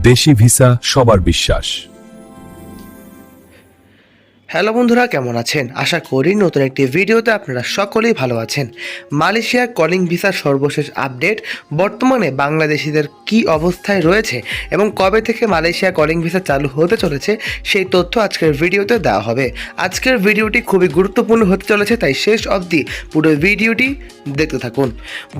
দেশি ভিসা সবার বিশ্বাস। হ্যালো বন্ধুরা, কেমন আছেন? আশা করি নতুন একটি ভিডিওতে আপনারা সকলেই ভালো আছেন। মালয়েশিয়ার কলিং ভিসার সর্বশেষ আপডেট, বর্তমানে বাংলাদেশিদের কি অবস্থায় রয়েছে এবং কবে থেকে মালয়েশিয়া কলিং ভিসা চালু হতে চলেছে সেই তথ্য আজকের ভিডিওতে দেওয়া হবে। আজকের ভিডিওটি খুবই গুরুত্বপূর্ণ হতে চলেছে, তাই শেষ অবধি পুরো ভিডিওটি দেখতে থাকুন।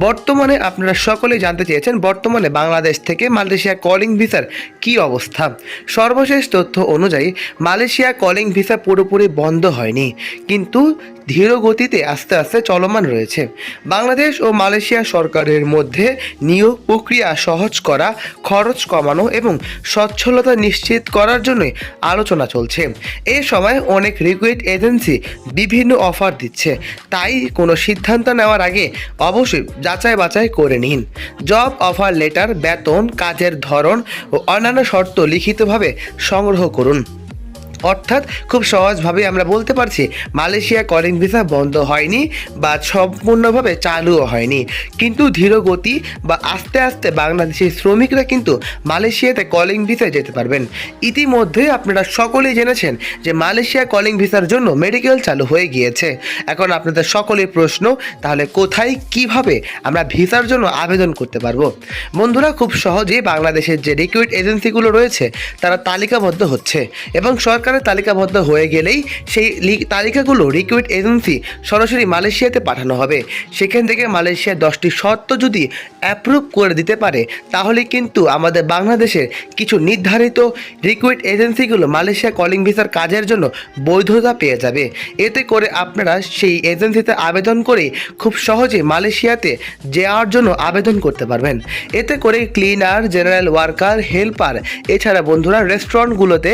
বর্তমানে আপনারা সকলেই জানতে চেয়েছেন বর্তমানে বাংলাদেশ থেকে মালয়েশিয়া কলিং ভিসার কি অবস্থা। সর্বশেষ তথ্য অনুযায়ী মালয়েশিয়া কলিং ভিসা পুরোপুরি বন্ধ হয়নি, কিন্তু ধীর গতিতে আস্তে আস্তে চলমান রয়েছে। বাংলাদেশ ও মালয়েশিয়া সরকারের মধ্যে নিয়োগ প্রক্রিয়া সহজ করা, খরচ কমানো এবং স্বচ্ছলতা নিশ্চিত করার জন্য আলোচনা চলছে। এ সময় অনেক রিক্রুট এজেন্সি বিভিন্ন অফার দিচ্ছে, তাই কোনো সিদ্ধান্ত নেওয়ার আগে অবশ্যই যাচাই বাছাই করে নিন। জব অফার লেটার, বেতন, কাজের ধরন ও অন্যান্য শর্ত লিখিতভাবে সংগ্রহ করুন। অর্থাৎ খুব সহজভাবে আমরা বলতে পারছি মালয়েশিয়া কলিং ভিসা বন্ধ হয়নি বা সম্পূর্ণভাবে চালুও হয়নি, কিন্তু ধীর গতি বা আস্তে আস্তে বাংলাদেশি শ্রমিকরা কিন্তু মালয়েশিয়াতে কলিং ভিসায় যেতে পারবেন। ইতিমধ্যে আপনারা সকলেই জেনেছেন যে মালয়েশিয়া কলিং ভিসার জন্য মেডিকেল চালু হয়ে গিয়েছে। এখন আপনাদের সকলের প্রশ্ন, তাহলে কোথায় কিভাবে আমরা ভিসার জন্য আবেদন করতে পারবো? বন্ধুরা, খুব সহজেই বাংলাদেশের যে রিক্রুট এজেন্সিগুলো রয়েছে তারা তালিকাবদ্ধ হচ্ছে এবং সরকারের তালিকাবদ্ধ হয়ে গেলেই সেই তালিকাগুলো রিক্রুট এজেন্সি সরাসরি মালয়েশিয়াতে পাঠানো হবে। সেখান থেকে মালয়েশিয়ার 10টি শর্ত যদি অ্যাপ্রুভ করে দিতে পারে, তাহলে কিন্তু আমাদের বাংলাদেশের কিছু নির্ধারিত রিক্রুট এজেন্সিগুলো মালয়েশিয়া কলিং ভিসার কাজের জন্য বৈধতা পেয়ে যাবে। এতে করে আপনারা সেই এজেন্সিতে আবেদন করে খুব সহজে মালয়েশিয়াতে যাওয়ার জন্য আবেদন করতে পারবেন। এতে করে ক্লিনার, জেনারেল ওয়ার্কার, হেল্পার, এছাড়া বন্ধুরা রেস্টুরেন্টগুলোতে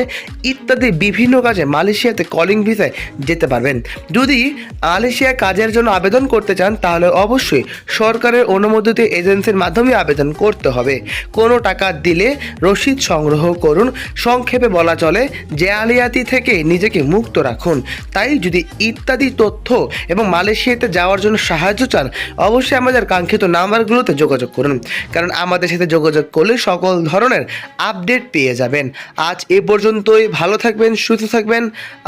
ইত্যাদি বিভিন্ন কাজে মালয়েশিয়াতে কলিং ভিসায় যেতে পারবেন। যদি মালয়েশিয়া কাজের জন্য আবেদন করতে চান, তাহলে অবশ্যই সরকারের অনুমোদিত এজেন্সির মাধ্যমে আবেদন করতে হবে। কোনো টাকা দিলে রসিদ সংগ্রহ করুন। সংক্ষেপে বলা চলে, জালিয়াতি থেকে নিজেকে মুক্ত রাখুন। তাই যদি ইত্যাদি তথ্য এবং মালয়েশিয়াতে যাওয়ার জন্য সাহায্য চান, অবশ্যই আমাদের কাঙ্ক্ষিত নাম্বারগুলোতে যোগাযোগ করুন, কারণ আমাদের সাথে যোগাযোগ করলে সকল ধরনের আপডেট পেয়ে যাবেন। আজ এ পর্যন্তই। ভালো থাকবেন, সুস্থ থাকবেন।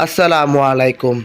আসসালামু আলাইকুম।